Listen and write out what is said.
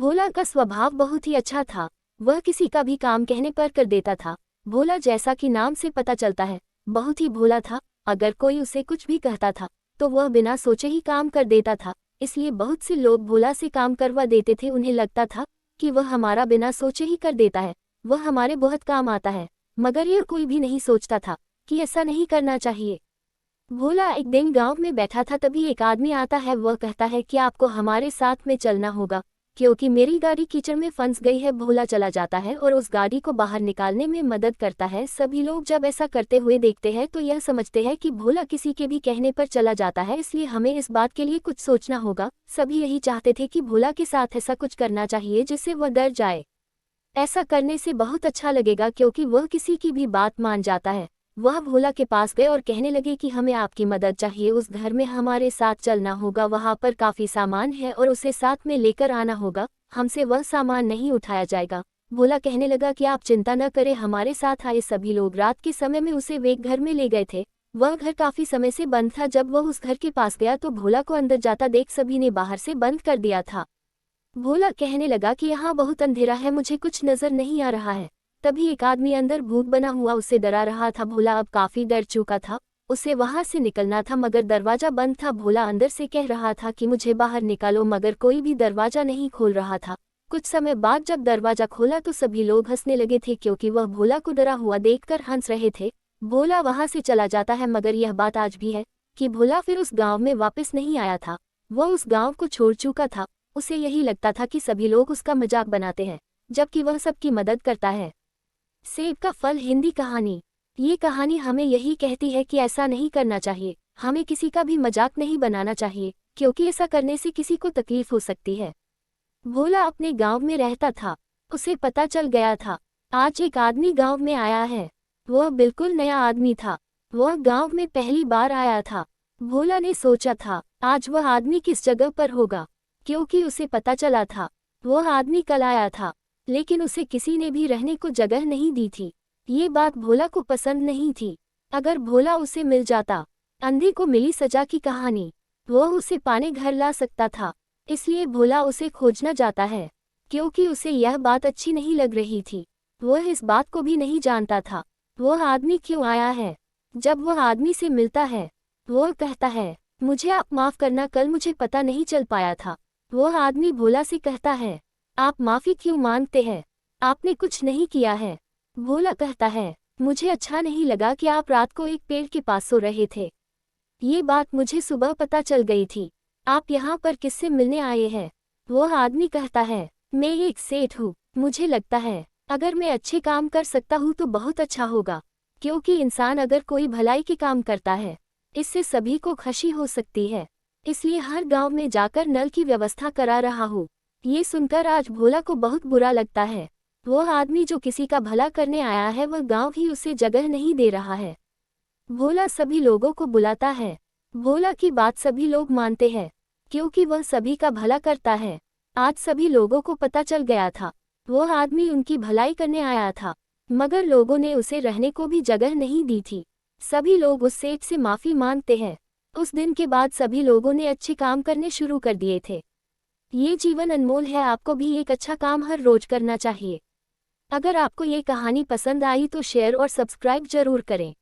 भोला का स्वभाव बहुत ही अच्छा था। वह किसी का भी काम कहने पर कर देता था। भोला जैसा कि नाम से पता चलता है, बहुत ही भोला था। अगर कोई उसे कुछ भी कहता था तो वह बिना सोचे ही काम कर देता था। इसलिए बहुत से लोग भोला से काम करवा देते थे। उन्हें लगता था कि वह हमारा बिना सोचे ही कर देता है, वह हमारे बहुत काम आता है। मगर यह कोई भी नहीं सोचता था कि ऐसा नहीं करना चाहिए। भोला एक दिन गांव में बैठा था, तभी एक आदमी आता है। वह कहता है कि आपको हमारे साथ में चलना होगा, क्योंकि मेरी गाड़ी कीचड़ में फंस गई है। भोला चला जाता है और उस गाड़ी को बाहर निकालने में मदद करता है। सभी लोग जब ऐसा करते हुए देखते हैं तो यह समझते हैं कि भोला किसी के भी कहने पर चला जाता है, इसलिए हमें इस बात के लिए कुछ सोचना होगा। सभी यही चाहते थे कि भोला के साथ ऐसा कुछ करना चाहिए जिससे वह डर जाए। ऐसा करने से बहुत अच्छा लगेगा क्योंकि वह किसी की भी बात मान जाता है। वह भोला के पास गए और कहने लगे कि हमें आपकी मदद चाहिए, उस घर में हमारे साथ चलना होगा, वहाँ पर काफ़ी सामान है और उसे साथ में लेकर आना होगा, हमसे वह सामान नहीं उठाया जाएगा। भोला कहने लगा कि आप चिंता न करें, हमारे साथ आए। सभी लोग रात के समय में उसे वे घर में ले गए थे। वह घर काफ़ी समय से बंद था। जब वह उस घर के पास गया तो भोला को अंदर जाता देख सभी ने बाहर से बंद कर दिया था। भोला कहने लगा कि यहाँ बहुत अंधेरा है, मुझे कुछ नजर नहीं आ रहा है। तभी एक आदमी अंदर भूत बना हुआ उसे डरा रहा था। भोला अब काफी डर चुका था, उसे वहां से निकलना था मगर दरवाजा बंद था। भोला अंदर से कह रहा था कि मुझे बाहर निकालो, मगर कोई भी दरवाजा नहीं खोल रहा था। कुछ समय बाद जब दरवाजा खोला तो सभी लोग हंसने लगे थे, क्योंकि वह भोला को डरा हुआ देखकर हंस रहे थे। भोला वहां से चला जाता है, मगर यह बात आज भी है कि भोला फिर उस गाँव में वापस नहीं आया था। वह उस गाँव को छोड़ चुका था। उसे यही लगता था कि सभी लोग उसका मजाक बनाते हैं, जबकि वह सबकी मदद करता है। सेब का फल हिंदी कहानी। ये कहानी हमें यही कहती है कि ऐसा नहीं करना चाहिए, हमें किसी का भी मजाक नहीं बनाना चाहिए, क्योंकि ऐसा करने से किसी को तकलीफ हो सकती है। भोला अपने गांव में रहता था। उसे पता चल गया था आज एक आदमी गांव में आया है। वह बिल्कुल नया आदमी था। वह गांव में पहली बार आया था। भोला ने सोचा था आज वह आदमी किस जगह पर होगा, क्योंकि उसे पता चला था वह आदमी कल आया था, लेकिन उसे किसी ने भी रहने को जगह नहीं दी थी। ये बात भोला को पसंद नहीं थी। अगर भोला उसे मिल जाता, अंधे को मिली सजा की कहानी, वह उसे पाने घर ला सकता था। इसलिए भोला उसे खोजना चाहता है, क्योंकि उसे यह बात अच्छी नहीं लग रही थी। वह इस बात को भी नहीं जानता था वह आदमी क्यों आया है। जब वह आदमी से मिलता है, वह कहता है मुझे आप माफ़ करना, कल मुझे पता नहीं चल पाया था। वह आदमी भोला से कहता है आप माफ़ी क्यों मांगते हैं, आपने कुछ नहीं किया है। भोला कहता है मुझे अच्छा नहीं लगा कि आप रात को एक पेड़ के पास सो रहे थे। ये बात मुझे सुबह पता चल गई थी। आप यहाँ पर किससे मिलने आए हैं। वह आदमी कहता है मैं एक सेठ हूँ, मुझे लगता है अगर मैं अच्छे काम कर सकता हूँ तो बहुत अच्छा होगा, क्योंकि इंसान अगर कोई भलाई के काम करता है इससे सभी को खुशी हो सकती है। इसलिए हर गांव में जाकर नल की व्यवस्था करा रहा हूँ। ये सुनकर आज भोला को बहुत बुरा लगता है। वह आदमी जो किसी का भला करने आया है, वह गांव ही उसे जगह नहीं दे रहा है। भोला सभी लोगों को बुलाता है। भोला की बात सभी लोग मानते हैं, क्योंकि वह सभी का भला करता है। आज सभी लोगों को पता चल गया था वह आदमी उनकी भलाई करने आया था, मगर लोगों ने उसे रहने को भी जगह नहीं दी थी। सभी लोग उस सेठ से माफ़ी मांगते हैं। उस दिन के बाद सभी लोगों ने अच्छे काम करने शुरू कर दिए थे। ये जीवन अनमोल है, आपको भी एक अच्छा काम हर रोज करना चाहिए। अगर आपको ये कहानी पसंद आई तो शेयर और सब्सक्राइब जरूर करें।